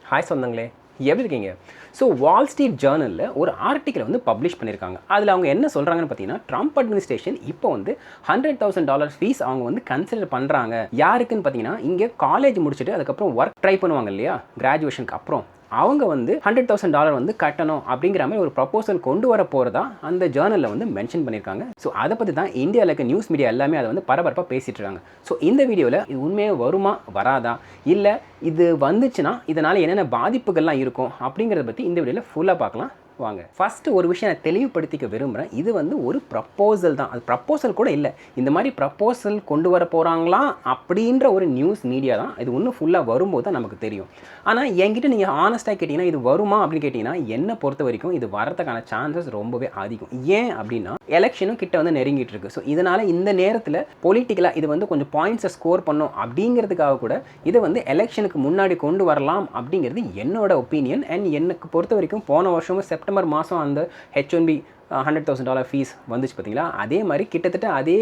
Hi சொந்தங்களே, எப்படி இருக்கீங்க? ஸோ வால் ஸ்ட்ரீட் ஜேர்னலில் ஒரு ஆர்டிக்கலை வந்து பப்ளிஷ் பண்ணியிருக்காங்க. அதில் அவங்க என்ன சொல்கிறாங்கன்னு பார்த்தீங்கன்னா, ட்ரம்ப் அட்மினிஸ்ட்ரேஷன் இப்போ வந்து $100,000 ஃபீஸ் அவங்க வந்து கன்சிடர் பண்ணுறாங்க. யாருக்குன்னு பார்த்தீங்கன்னா, இங்கே காலேஜ் முடிச்சுட்டு அதுக்கப்புறம் ஒர்க் ட்ரை பண்ணுவாங்க இல்லையா, கிராஜுவேஷனுக்கு அப்புறம் அவங்க வந்து $100,000 வந்து கட்டணும் அப்படிங்கிற மாதிரி ஒரு ப்ரப்போசல் கொண்டு வர போகிறதா அந்த ஜேர்னலில் வந்து மென்ஷன் பண்ணியிருக்காங்க. ஸோ அதை பற்றி தான் இந்தியாவில் இருக்க நியூஸ் மீடியா எல்லாமே அதை வந்து பரபரப்பாக பேசிகிட்டு இருக்காங்க. ஸோ இந்த வீடியோவில் இது உண்மையாக வருமா வராதா, இல்லை இது வந்துச்சுன்னா இதனால் என்னென்ன பாதிப்புகள்லாம் இருக்கும் அப்படிங்கிறத பற்றி இந்த வீடியோவில் ஃபுல்லாக பார்க்கலாம். வாங்க. ஃபஸ்ட்டு ஒரு விஷயம் நான் தெளிவுபடுத்திக்க விரும்புகிறேன். இது வந்து ஒரு ப்ரப்போசல் தான். அது ப்ரப்போசல் கூட இல்லை. இந்த மாதிரி ப்ரப்போசல் கொண்டு வர போகிறாங்களா அப்படின்ற ஒரு நியூஸ் மீடியா தான். இது இன்னும் ஃபுல்லாக வரும்போது தான் நமக்கு தெரியும். ஆனால் என்கிட்ட நீங்கள் ஆனஸ்ட்டாக கேட்டிங்கன்னா இது வருமா அப்படின்னு கேட்டிங்கன்னா, என்னை பொறுத்த வரைக்கும் இது வரதுக்கான சான்சஸ் ரொம்பவே அதிகம். ஏன் அப்படின்னா, எலெக்ஷனும் கிட்ட வந்து நெருங்கிட்டு இருக்கு. ஸோ இதனால் இந்த நேரத்தில் பொலிட்டிக்கலாக இது வந்து கொஞ்சம் பாயிண்ட்ஸை ஸ்கோர் பண்ணும் அப்படிங்கிறதுக்காக கூட இதை வந்து எலெக்ஷனுக்கு முன்னாடி கொண்டு வரலாம் அப்படிங்கிறது என்னோட ஒப்பீனியன். அண்ட் எனக்கு பொறுத்த வரைக்கும் போன வருஷமும் செப்டம்பர் மாதம் அந்த H1B $100,000 ஃபீஸ் வந்துச்சு பார்த்தீங்களா, அதே மாதிரி கிட்டத்தட்ட அதே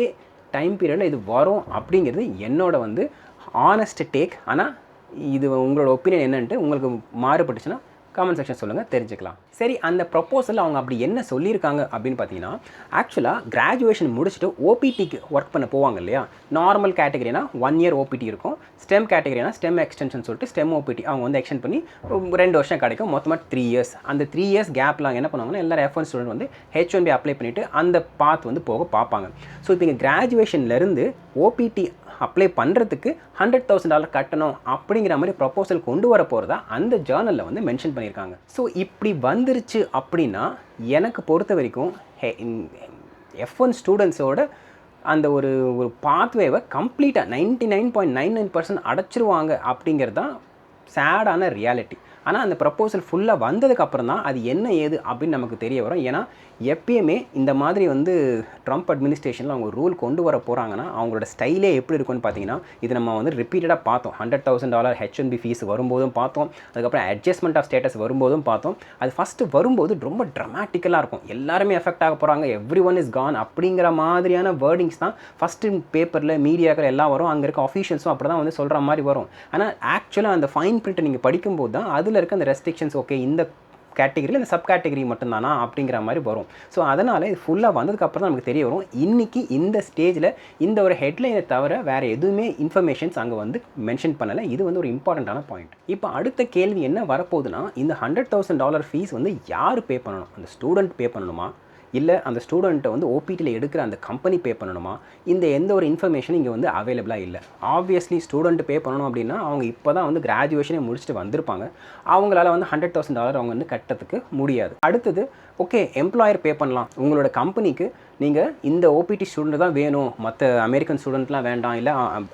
டைம் பீரியடில் இது வரும் அப்படிங்கிறது என்னோட வந்து ஆனஸ்ட் டேக். ஆனால் இது உங்களோட ஒப்பீனியன் என்னன்ட்டு உங்களுக்கு மாறுபட்டுச்சுன்னா கமெண்ட் செக்ஷன் சொல்லுங்கள், தெரிஞ்சுக்கலாம். சரி, அந்த ப்ரப்போசல் அவங்க அப்படி என்ன சொல்லியிருக்காங்க அப்படின்னு பார்த்தீங்கன்னா, ஆக்சுவலாக கிராஜுவேஷன் முடிச்சுட்டு ஓபிடிக்கு ஒர்க் பண்ண போவாங்க இல்லையா. நார்மல் கேட்டகரினா 1 year ஓபிடி இருக்கும். ஸ்டெம் கேட்டகரினா ஸ்டெம் எக்ஸ்டென்ஷன் சொல்லிட்டு ஸ்டெம் ஓபிடி அவங்க வந்து எக்ஸ்டெண்ட் பண்ணி 2 வருஷம் கிடைக்கும். மொத்தமாக 3 years. அந்த 3 years கேப்லாம் என்ன பண்ணுவாங்கன்னா, எல்லா F1 ஸ்டூடெண்ட் வந்து H1B அப்ளை பண்ணிவிட்டு அந்த பாத் வந்து போக பார்ப்பாங்க. ஸோ இப்போ இங்கே கிராஜுவேஷன்லேருந்து ஓபிடி அப்ளை பண்ணுறதுக்கு $100,000 கட்டணும் அப்படிங்கிற மாதிரி ப்ரப்போசல் கொண்டு வர போகிறதா அந்த ஜேர்னலில் வந்து மென்ஷன் பண்ணியிருக்காங்க. ஸோ இப்படி வந்துருச்சு அப்படின்னா எனக்கு பொறுத்த வரைக்கும் F1 ஸ்டூடெண்ட்ஸோட அந்த ஒரு பாத்வேவை கம்ப்ளீட்டாக 99.99% அடைச்சிருவாங்க அப்படிங்கிறது தான் சேடான ரியாலிட்டி. ஆனால் அந்த ப்ரப்போசல் ஃபுல்லாக வந்ததுக்கப்புறம் தான் அது என்ன ஏது அப்படின்னு நமக்கு தெரிய வரும். ஏன்னா எப்பயுமே இந்த மாதிரி வந்து ட்ரம்ப் அட்மினிஸ்ட்ரேஷனில் அவங்க ரூல் கொண்டு வர போகிறாங்கன்னா அவங்களோட ஸ்டைலே எப்படி இருக்குன்னு பார்த்தீங்கன்னா, இது நம்ம வந்து ரிப்பீட்டடாக பார்த்தோம். $100,000 H1B ஃபீஸ் வரும்போதும் பார்த்தோம், அதுக்கப்புறம் அட்ஜஸ்ட்மெண்ட் ஆஃப் ஸ்டேட்டஸ் வரும்போதும் பார்த்தோம். அது ஃபஸ்ட்டு வரும்போது ரொம்ப ட்ரமாட்டிக்கலாக இருக்கும். எல்லாருமே எஃபெக்ட் ஆக போகிறாங்க, எவ்ரி ஒன் இஸ் கான் அப்படிங்கிற மாதிரியான வேர்டிங்ஸ் தான் ஃபஸ்ட்டு பேப்பரில் மீடியாக்கள் எல்லாம் வரும். அங்கே இருக்க அஃபீஷியல்ஸும் அப்படி தான் வந்து சொல்கிற மாதிரி வரும். ஆனால் ஆக்சுவலாக அந்த ஃபைன் பிரிண்ட்டை நீங்கள் படிக்கும்போது தான் அதில் இருக்க அந்த ரெஸ்ட்ரிக்ஷன்ஸ், ஓகே இந்த கேட்டகரியில் இந்த சப் கேட்டகரி மட்டும்தானா அப்படிங்கிற மாதிரி வரும். ஸோ அதனால் இது ஃபுல்லாக வந்ததுக்கப்புறம் தான் நமக்கு தெரிய வரும். இன்றைக்கி இந்த ஸ்டேஜில் இந்த ஒரு ஹெட்லைனை தவிர வேறு எதுவுமே இன்ஃபர்மேஷன்ஸ் அங்கே வந்து மென்ஷன் பண்ணலை. இது வந்து ஒரு இம்பார்ட்டண்ட்டான பாயிண்ட். இப்போ அடுத்த கேள்வி என்ன வரப்போகுதுன்னா, இந்த $100,000 ஃபீஸ் வந்து யார் பே பண்ணணும்? அந்த ஸ்டூடெண்ட் பே பண்ணணுமா, இல்லை அந்த ஸ்டூடெண்ட்டை வந்து ஓபிடியில் எடுக்கிற அந்த கம்பெனி பே பண்ணணுமா? இந்த எந்த ஒரு இன்ஃபர்மேஷனும் இங்கே வந்து அவைலபிளாக இல்லை. ஆப்வியஸ்லி ஸ்டூடெண்ட் பே பண்ணணும் அப்படின்னா அவங்க இப்போ தான் வந்து கிராஜுவேஷனே முடிச்சுட்டு வந்திருப்பாங்க. அவங்களால வந்து $100,000 அவங்க வந்து கட்டத்துக்கு முடியாது. அடுத்தது ஓகே, எம்ப்ளாயர் பே பண்ணலாம். உங்களோட கம்பெனிக்கு நீங்கள் இந்த ஓபிடி ஸ்டூடெண்ட் தான் வேணும், மற்ற அமெரிக்கன் ஸ்டூடெண்ட்லாம் வேண்டாம், இல்லை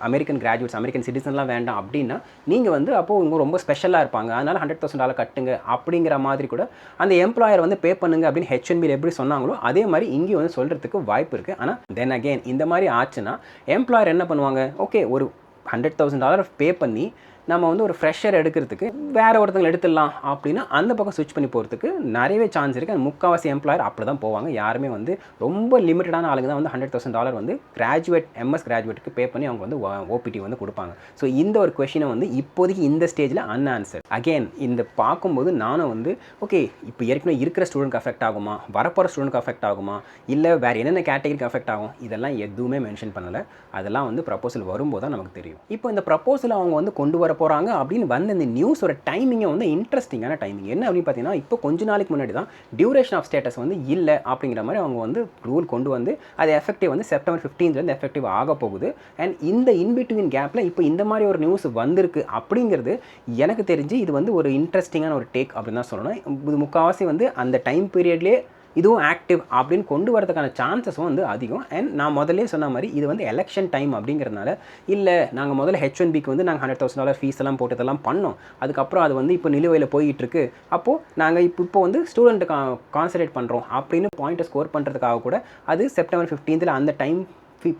அமெரிக்கன் கிராஜுவேட்ஸ் அமெரிக்கன் சிட்டிசன்லாம் வேண்டாம் அப்படின்னா நீங்கள் வந்து அப்போது இவங்க ரொம்ப ஸ்பெஷலாக இருப்பாங்க, அதனால் $100,000 கட்டுங்க அப்படிங்கிற மாதிரி கூட அந்த எம்ப்ளாயர் வந்து பே பண்ணுங்க அப்படின்னு H1B எப்படி சொன்னாங்களோ அதே மாதிரி இங்கேயும் வந்து சொல்கிறதுக்கு வாய்ப்பு இருக்குது. ஆனால் தென் அகெயின் இந்த மாதிரி ஆச்சுன்னா எம்ப்ளாயர் என்ன பண்ணுவாங்க, ஓகே ஒரு $100,000 பே பண்ணி நம்ம வந்து ஒரு ஃப்ரெஷர் எடுக்கிறதுக்கு வேறு ஒருத்தங்களை எடுத்துடலாம் அப்படின்னா அந்த பக்கம் ஸ்விட்ச் பண்ணி போகிறதுக்கு நிறையவே சான்ஸ் இருக்குது. அந்த முக்கால்வாசி எம்ப்ளாயர் அப்படி தான் போவாங்க. யாருமே வந்து ரொம்ப லிமிட்டடான ஆளுங்க தான் வந்து $100,000 வந்து MS கிராஜுவேட்டுக்கு பே பண்ணி அவங்க வந்து ஓபிடி வந்து கொடுப்பாங்க. ஸோ இந்த ஒரு கொஷினை வந்து இப்போதைக்கு இந்த ஸ்டேஜில் அன்ஆன்சர். அகெயின் இந்த பார்க்கும்போது நானும் வந்து ஓகே, இப்போ ஏற்கனவே இருக்கிற ஸ்டூடெண்ட்க்கு அஃபெக்ட் ஆகுமா, வரப்போகிற ஸ்டூடெண்ட்க்கு அஃபெக்ட் ஆகுமா, இல்லை வேறு என்னென்ன கேட்டகரிக்கு அஃபெக்ட் ஆகும், இதெல்லாம் எதுவுமே மென்ஷன் பண்ணலை. அதெல்லாம் வந்து ப்ரப்போசல் வரும்போது தான் நமக்கு தெரியும். இப்போ இந்த ப்ரப்போசல் அவங்க வந்து கொண்டு வர போகிறாங்க அப்படின்னு வந்த இந்த நியூஸோட டைமிங்கை வந்து இன்ட்ரெஸ்டிங்கான டைமிங் என்ன அப்படின்னு பார்த்தீங்கன்னா, இப்போ கொஞ்ச நாளைக்கு முன்னாடி தான் டியூரேஷன் ஆஃப் ஸ்டேட்டஸ் வந்து இல்லை அப்படிங்கிற மாதிரி அவங்க வந்து ரூல் கொண்டு வந்து அது எஃபெக்டிவ் வந்து செப்டம்பர் 15 எஃபெக்டிவ் ஆக போகுது. அண்ட் இந்த இன்பிட்வீன் கேப்பில் இப்போ இந்த மாதிரி ஒரு நியூஸ் வந்திருக்கு அப்படிங்கிறது எனக்கு தெரிஞ்சு இது வந்து ஒரு இன்ட்ரெஸ்டிங்கான ஒரு டேக் அப்படின்னு தான் சொல்லணும். இது முக்கால்வாசி வந்து அந்த டைம் பீரியட்லேயே இதுவும் ஆக்டிவ் அப்படின்னு கொண்டு வரதுக்கான சான்சஸும் வந்து அதிகம். அண்ட் நான் முதல்ல சொன்ன மாதிரி இது வந்து எலெக்ஷன் டைம் அப்படிங்கிறதுனால, இல்லை நாங்கள் முதல்ல H1Bக்கு வந்து நாங்கள் $100,000 ஃபீஸ் எல்லாம் போட்டதெல்லாம் பண்ணோம், அதுக்கப்புறம் அது வந்து இப்போ நிலுவையில் போயிட்டுருக்கு, அப்போது நாங்கள் இப்போ வந்து ஸ்டூடெண்ட்டு கான்சன்ட்ரேட் பண்ணுறோம் அப்படின்னு பாயிண்ட்டை ஸ்கோர் பண்ணுறதுக்காக கூட அது செப்டம்பர் 15 அந்த டைம்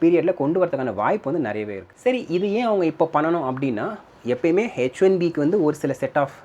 பீரியடில் கொண்டு வரதுக்கான வாய்ப்பு வந்து நிறையவே இருக்குது. சரி, இது ஏன் அவங்க இப்போ பண்ணணும் அப்படின்னா, எப்பயுமே H1Bக்கு வந்து ஒரு சில செட் ஆஃப்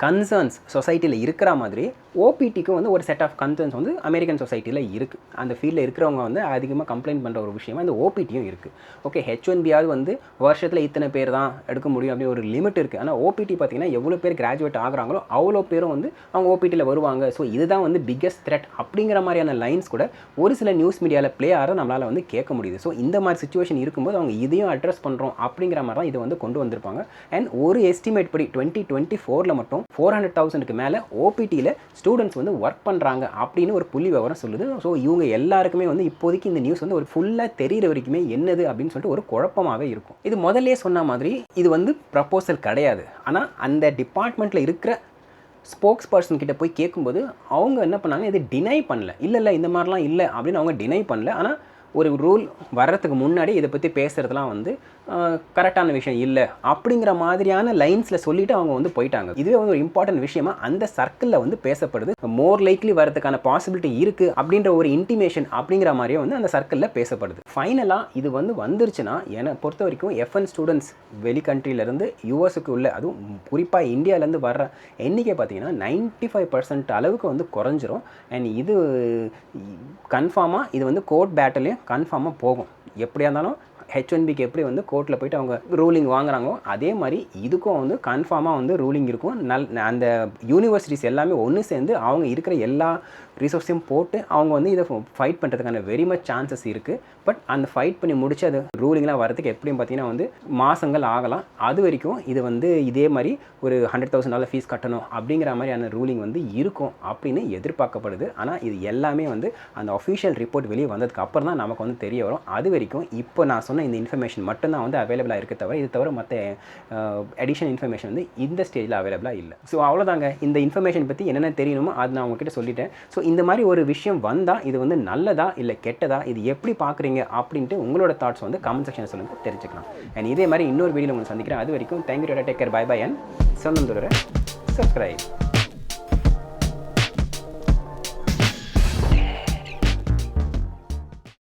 கன்சர்ன்ஸ் சொசைட்டியில் இருக்கிற மாதிரி ஓபிடிக்கும் வந்து ஒரு செட் ஆஃப் கன்சர்ன்ஸ் வந்து அமெரிக்கன் சொசைட்டியில் இருக்குது. அந்த ஃபீல்டில் இருக்கிறவங்க வந்து அதிகமாக கம்ப்ளைண்ட் பண்ணுற ஒரு விஷயமா இந்த ஓபிடியும் இருக்குது. ஓகே, H1Bயாவது வந்து வருஷத்தில் இத்தனை பேர் தான் எடுக்க முடியும் அப்படின்னு ஒரு லிமிட் இருக்குது. ஆனால் ஓபிடி பார்த்திங்கன்னா எவ்வளோ பேர் கிராஜுவேட் ஆகுறாங்களோ அவ்வளோ பேரும் வந்து அவங்க ஓபிடியில் வருவாங்க. ஸோ இதுதான் வந்து பிக்கஸ்ட் த்ரெட் அப்படிங்கிற மாதிரியான லைன்ஸ் கூட ஒரு சில நியூஸ் மீடியாவில் ப்ளே ஆகிற நம்மளால் வந்து கேட்க முடியுது. ஸோ இந்த மாதிரி சுச்சுவேஷன் இருக்கும்போது அவங்க இதையும் அட்ரஸ் பண்ணுறோம் அப்படிங்கிற மாதிரி தான் இதை வந்து கொண்டு வந்திருப்பாங்க. அண்ட் ஒரு எஸ்டிமேட் படி 2024 மட்டும் 400,000க்கு மேலே ஓபிடியில் ஸ்டூடெண்ட்ஸ் வந்து ஒர்க் பண்ணுறாங்க அப்படின்னு ஒரு புள்ளி விவரம் சொல்லுது. ஸோ இவங்க எல்லாருக்குமே வந்து இப்போதைக்கு இந்த நியூஸ் வந்து ஒரு ஃபுல்லாக தெரிகிற வரைக்குமே என்னது அப்படின்னு சொல்லிட்டு ஒரு குழப்பமாகவே இருக்கும். இது முதல்லே சொன்ன மாதிரி இது வந்து ப்ரப்போசல் கிடையாது. ஆனால் அந்த டிபார்ட்மெண்ட்டில் இருக்கிற ஸ்போக்ஸ் பர்சன் கிட்ட போய் கேட்கும்போது அவங்க என்ன பண்ணாங்க, இது டினை பண்ணல. இல்லை இந்த மாதிரிலாம் இல்லை அப்படின்னு அவங்க டினை பண்ணல. ஆனால் ஒரு ரூல் வர்றதுக்கு முன்னாடி இதை பற்றி பேசுகிறதுலாம் வந்து கரெக்டான விஷயம் இல்லை அப்படிங்கிற மாதிரியான லைன்ஸில் சொல்லிவிட்டு அவங்க வந்து போயிட்டாங்க. இதுவே வந்து ஒரு இம்பார்ட்டன்ட் விஷயமா அந்த சர்க்கிளில் வந்து பேசப்படுது. மோர் லைக்லி வரதுக்கான பாசிபிலிட்டி இருக்குது அப்படின்ற ஒரு இன்டிமேஷன் அப்படிங்கிற மாதிரியே வந்து அந்த சர்க்கிளில் பேசப்படுது. ஃபைனலாக இது வந்து வந்துருச்சுன்னா என்னை பொறுத்த வரைக்கும் FN ஸ்டூடெண்ட்ஸ் வெளி கண்ட்ரியிலேருந்து யூஎஸுக்கு உள்ள, அதுவும் குறிப்பாக இந்தியாவிலேருந்து வர்ற எண்ணிக்கை பார்த்திங்கன்னா 95% அளவுக்கு வந்து குறைஞ்சிரும். அண்ட் இது கன்ஃபார்மாக இது வந்து கோர்ட் பேட்டிலையும் கன்ஃபார்மாக போகும். எப்படியா இருந்தாலும் H1Bக்கு எப்படி வந்து கோர்ட்டில் போய்ட்டு அவங்க ரூலிங் வாங்குறாங்களோ அதே மாதிரி இதுக்கும் வந்து கன்ஃபார்மாக வந்து ரூலிங் இருக்கும். அந்த யூனிவர்சிட்டிஸ் எல்லாமே ஒன்று சேர்ந்து அவங்க இருக்கிற எல்லா ரிசோர்ஸையும் போட்டு அவங்க வந்து இதை ஃபைட் பண்ணுறதுக்கான வெரி மச் சான்சஸ் இருக்குது. பட் அந்த ஃபைட் பண்ணி முடிச்சு அது ரூலிங்லாம் வரதுக்கு எப்படியும் பார்த்தீங்கன்னா வந்து மாதங்கள் ஆகலாம். அது வரைக்கும் இது வந்து இதே மாதிரி ஒரு $100,000 ஃபீஸ் கட்டணும் அப்படிங்கிற மாதிரியான ரூலிங் வந்து இருக்கும் அப்படின்னு எதிர்பார்க்கப்படுது. ஆனால் இது எல்லாமே வந்து அந்த அஃபிஷியல் ரிப்போர்ட் வெளியே வந்ததுக்கு அப்புறம் தான் நமக்கு வந்து தெரிய வரும். அது வரைக்கும் இப்போ நான் சொன்ன இந்த இன்ஃபர்மேஷன் மட்டும்தான் வந்து அவைலபிளாக இருக்க தவிர இது தவிர மற்ற அடிஷனல் இன்ஃபர்மேஷன் வந்து இந்த ஸ்டேஜில் அவைலபிளாக இல்லை. ஸோ அவ்வளோதாங்க, இந்த இன்ஃபர்மேஷன் பற்றி என்னென்ன தெரியணுமோ அது நான் உங்ககிட்ட சொல்லிட்டேன். ஸோ இந்த மாதிரி ஒரு விஷயம் வந்தால் இது வந்து நல்லதா இல்லை கெட்டதா, இது எப்படி பார்க்குறீங்க அப்படின்ட்டு உங்களோட தாட்ஸ் வந்து கமெண்ட் செக்ஷனில் சொல்லுங்கள், தெரிஞ்சுக்கலாம். அண்ட் இதே மாதிரி இன்னொரு வீடியோ உங்களுக்கு சந்திக்கிறேன். அது வரைக்கும் thank you, take care, bye bye, and சொந்தம் தொடர சப்ஸ்கிரைப்.